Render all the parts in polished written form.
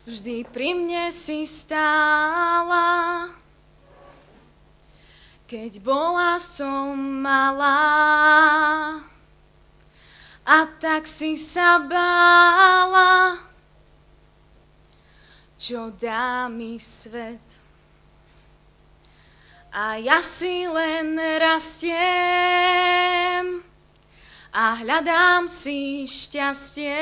Vždy pri mne si stála, keď bola som malá. A tak si sa bála, čo dá mi svet. A ja si len rastiem a hľadám si šťastie.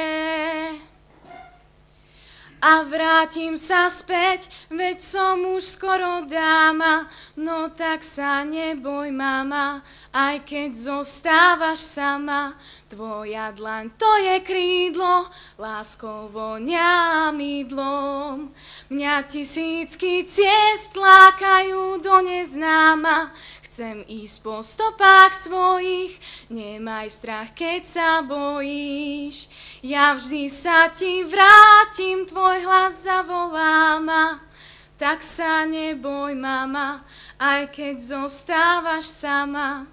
A vrátim sa späť, veď som už skoro dáma. No tak sa neboj, mama, aj keď zostávaš sama. Tvoja dlaň, to je krídlo, láskou vonia mydlom. Mňa tisícky ciest lákajú do neznáma. Chcem ísť po stopách svojich, nemaj strach, keď sa bojíš. Ja vždy sa ti vrátim, tvoj hlas zavolá ma. Tak sa neboj, mama, aj keď zostávaš sama.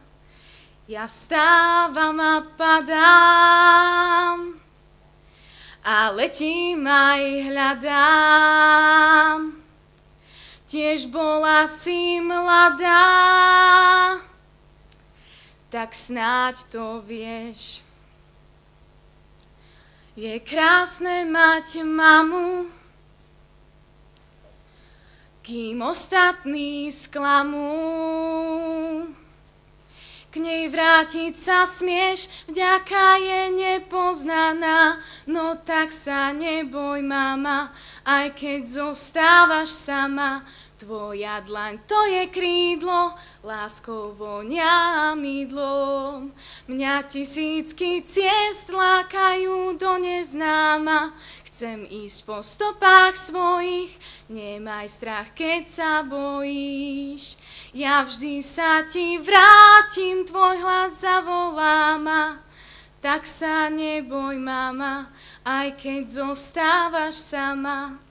Ja stávam a padám a letím aj hľadám. Tiež bola si mladá, tak snáď to vieš. Je krásne mať mamu, kým ostatní sklamú. K nej vrátiť sa smieš, vďaka je nepoznaná. No tak sa neboj, mama, aj keď zostávaš sama. Tvoja dlaň, to je krídlo, láskou vonia mydlom. Mňa tisícky ciest lákajú do neznáma. Chcem ísť po stopách svojich, nemaj strach, keď sa bojíš. Ja vždy sa ti vrátim, tvoj hlas zavolá ma. Tak sa neboj, mama, aj keď zostávaš sama.